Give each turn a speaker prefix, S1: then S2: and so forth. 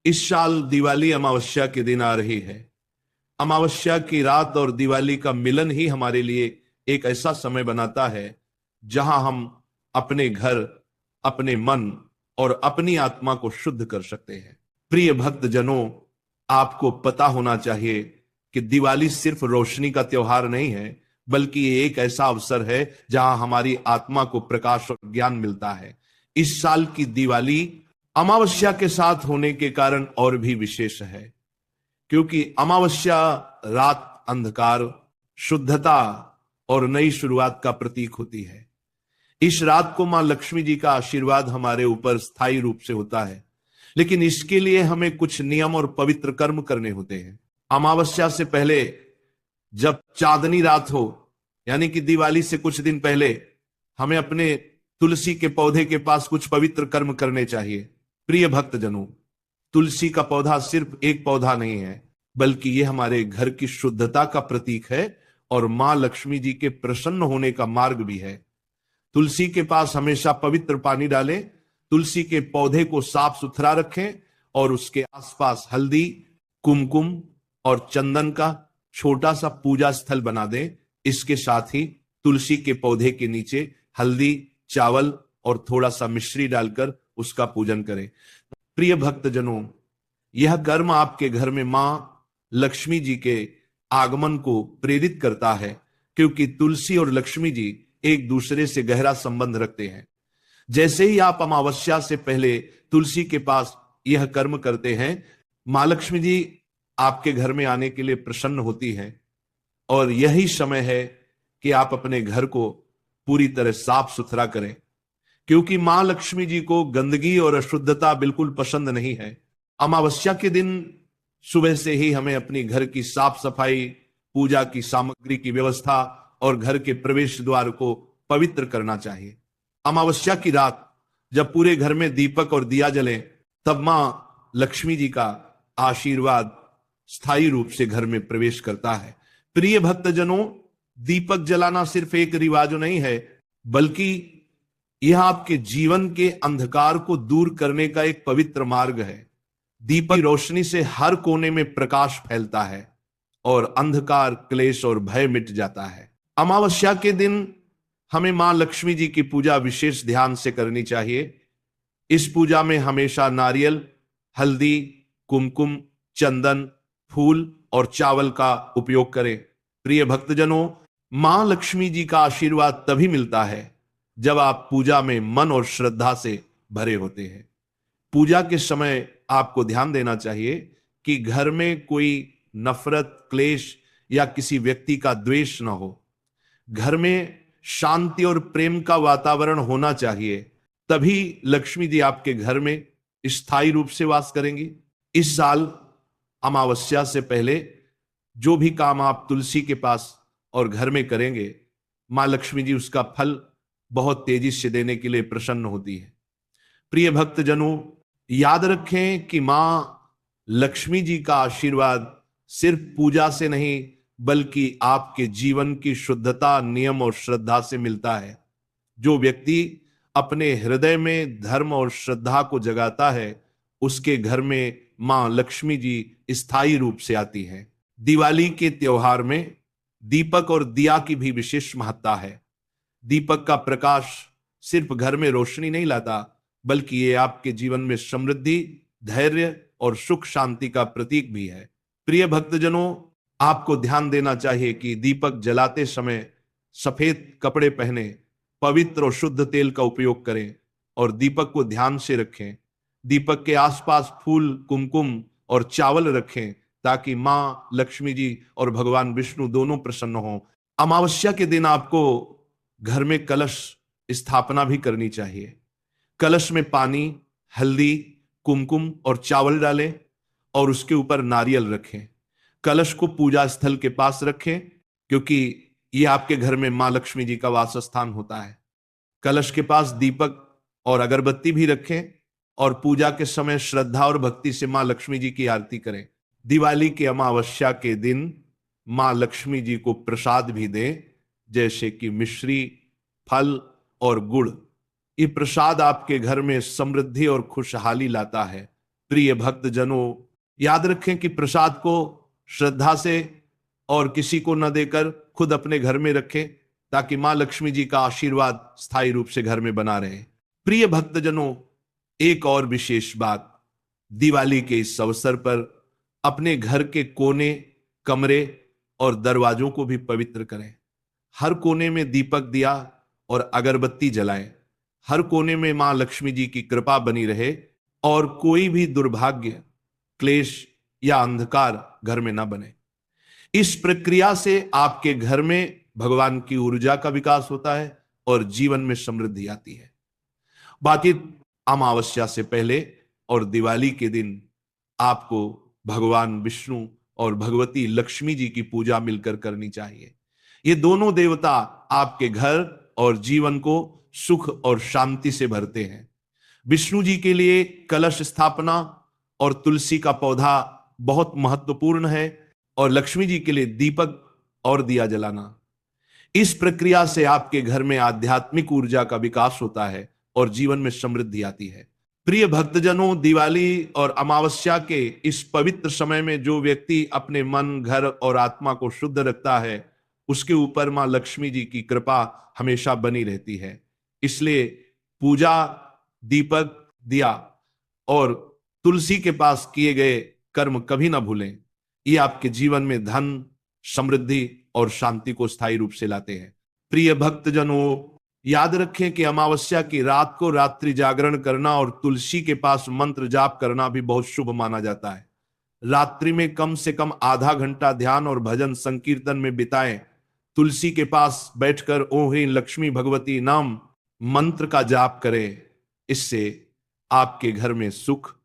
S1: इस साल दिवाली अमावस्या के दिन आ रही है। अमावस्या की रात और दिवाली का मिलन ही हमारे लिए एक ऐसा समय बनाता है जहां हम अपने घर, अपने मन और अपनी आत्मा को शुद्ध कर सकते हैं। प्रिय भक्त जनों, आपको पता होना चाहिए कि दिवाली सिर्फ रोशनी का त्योहार नहीं है, बल्कि ये एक ऐसा अवसर है जहां हमारी आत्मा को प्रकाश और ज्ञान मिलता है। इस साल की दिवाली अमावस्या के साथ होने के कारण और भी विशेष है, क्योंकि अमावस्या रात, अंधकार, शुद्धता और नई शुरुआत का प्रतीक होती है। इस रात को मां लक्ष्मी जी का आशीर्वाद हमारे ऊपर स्थायी रूप से होता है, लेकिन इसके लिए हमें कुछ नियम और पवित्र कर्म करने होते हैं। अमावस्या से पहले, जब चांदनी रात हो, यानी कि दिवाली से कुछ दिन पहले, हमें अपने तुलसी के पौधे के पास कुछ पवित्र कर्म करने चाहिए। प्रिय भक्तजनों, तुलसी का पौधा सिर्फ एक पौधा नहीं है, बल्कि यह हमारे घर की शुद्धता का प्रतीक है और मां लक्ष्मी जी के प्रसन्न होने का मार्ग भी है। तुलसी के पास हमेशा पवित्र पानी डालें, तुलसी के पौधे को साफ सुथरा रखें और उसके आसपास हल्दी, कुमकुम और चंदन का छोटा सा पूजा स्थल बना दें। इसके साथ ही तुलसी के पौधे के नीचे हल्दी, चावल और थोड़ा सा मिश्री डालकर उसका पूजन करें। प्रिय भक्तजनों, यह कर्म आपके घर में मां लक्ष्मी जी के आगमन को प्रेरित करता है, क्योंकि तुलसी और लक्ष्मी जी एक दूसरे से गहरा संबंध रखते हैं। जैसे ही आप अमावस्या से पहले तुलसी के पास यह कर्म करते हैं, मां लक्ष्मी जी आपके घर में आने के लिए प्रसन्न होती हैं और यही समय है कि आप अपने घर को पूरी तरह साफ सुथरा करें, क्योंकि मां लक्ष्मी जी को गंदगी और अशुद्धता बिल्कुल पसंद नहीं है। अमावस्या के दिन सुबह से ही हमें अपनी घर की साफ सफाई, पूजा की सामग्री की व्यवस्था और घर के प्रवेश द्वार को पवित्र करना चाहिए। अमावस्या की रात जब पूरे घर में दीपक और दिया जले, तब मां लक्ष्मी जी का आशीर्वाद स्थायी रूप से घर में प्रवेश करता है। प्रिय भक्तजनों, दीपक जलाना सिर्फ एक रिवाज नहीं है, बल्कि यह आपके जीवन के अंधकार को दूर करने का एक पवित्र मार्ग है। दीपक की रोशनी से हर कोने में प्रकाश फैलता है और अंधकार, क्लेश और भय मिट जाता है। अमावस्या के दिन हमें मां लक्ष्मी जी की पूजा विशेष ध्यान से करनी चाहिए। इस पूजा में हमेशा नारियल, हल्दी, कुमकुम, चंदन, फूल और चावल का उपयोग करें। प्रिय भक्तजनों, मां लक्ष्मी जी का आशीर्वाद तभी मिलता है जब आप पूजा में मन और श्रद्धा से भरे होते हैं। पूजा के समय आपको ध्यान देना चाहिए कि घर में कोई नफरत, क्लेश या किसी व्यक्ति का द्वेष न हो। घर में शांति और प्रेम का वातावरण होना चाहिए, तभी लक्ष्मी जी आपके घर में स्थायी रूप से वास करेंगी। इस साल अमावस्या से पहले जो भी काम आप तुलसी के पास और घर में करेंगे, मां लक्ष्मी जी उसका फल बहुत तेजी से देने के लिए प्रसन्न होती है। प्रिय भक्तजनों, याद रखें कि मां लक्ष्मी जी का आशीर्वाद सिर्फ पूजा से नहीं, बल्कि आपके जीवन की शुद्धता, नियम और श्रद्धा से मिलता है। जो व्यक्ति अपने हृदय में धर्म और श्रद्धा को जगाता है, उसके घर में मां लक्ष्मी जी स्थायी रूप से आती है। दिवाली के त्योहार में दीपक और दिया की भी विशेष महत्ता है। दीपक का प्रकाश सिर्फ घर में रोशनी नहीं लाता, बल्कि ये आपके जीवन में समृद्धि, धैर्य और सुख शांति का प्रतीक भी है। प्रिय भक्तजनों, आपको ध्यान देना चाहिए कि दीपक जलाते समय सफेद कपड़े पहने, पवित्र और शुद्ध तेल का उपयोग करें और दीपक को ध्यान से रखें। दीपक के आसपास फूल, कुमकुम और चावल रखें, ताकि मां लक्ष्मी जी और भगवान विष्णु दोनों प्रसन्न हों। अमावस्या के दिन आपको घर में कलश स्थापना भी करनी चाहिए। कलश में पानी, हल्दी, कुमकुम और चावल डालें और उसके ऊपर नारियल रखें। कलश को पूजा स्थल के पास रखें, क्योंकि यह आपके घर में मां लक्ष्मी जी का वास स्थान होता है। कलश के पास दीपक और अगरबत्ती भी रखें और पूजा के समय श्रद्धा और भक्ति से मां लक्ष्मी जी की आरती करें। दिवाली के अमावस्या के दिन मां लक्ष्मी जी को प्रसाद भी दें, जैसे कि मिश्री, फल और गुड़। ये प्रसाद आपके घर में समृद्धि और खुशहाली लाता है प्रिय भक्त जनों, याद रखें कि प्रसाद को श्रद्धा से और किसी को न देकर खुद अपने घर में रखें, ताकि मां लक्ष्मी जी का आशीर्वाद स्थायी रूप से घर में बना रहे। प्रिय भक्तजनों, एक और विशेष बात, दिवाली के इस अवसर पर अपने घर के कोने, कमरे और दरवाजों को भी पवित्र करें। हर कोने में दीपक दिया और अगरबत्ती जलाएं। हर कोने में मां लक्ष्मी जी की कृपा बनी रहे और कोई भी दुर्भाग्य, क्लेश या अंधकार घर में ना बने। इस प्रक्रिया से आपके घर में भगवान की ऊर्जा का विकास होता है और जीवन में समृद्धि आती है। बाकी अमावस्या से पहले और दिवाली के दिन आपको भगवान विष्णु और भगवती लक्ष्मी जी की पूजा मिलकर करनी चाहिए। ये दोनों देवता आपके घर और जीवन को सुख और शांति से भरते हैं। विष्णु जी के लिए कलश स्थापना और तुलसी का पौधा बहुत महत्वपूर्ण है और लक्ष्मी जी के लिए दीपक और दिया जलाना। इस प्रक्रिया से आपके घर में आध्यात्मिक ऊर्जा का विकास होता है और जीवन में समृद्धि आती है। प्रिय भक्तजनों, दिवाली और अमावस्या के इस पवित्र समय में जो व्यक्ति अपने मन, घर और आत्मा को शुद्ध रखता है, उसके ऊपर मां लक्ष्मी जी की कृपा हमेशा बनी रहती है। इसलिए पूजा, दीपक, दिया और तुलसी के पास किए गए कर्म कभी ना भूलें। ये आपके जीवन में धन, समृद्धि और शांति को स्थायी रूप से लाते हैं। प्रिय भक्तजनों, याद रखें कि अमावस्या की रात को रात्रि जागरण करना और तुलसी के पास मंत्र जाप करना भी बहुत शुभ माना जाता है। रात्रि में कम से कम आधा घंटा ध्यान और भजन संकीर्तन में बिताएं। तुलसी के पास बैठकर ओम ह्रीं लक्ष्मी भगवती नाम मंत्र का जाप करें। इससे आपके घर में सुख,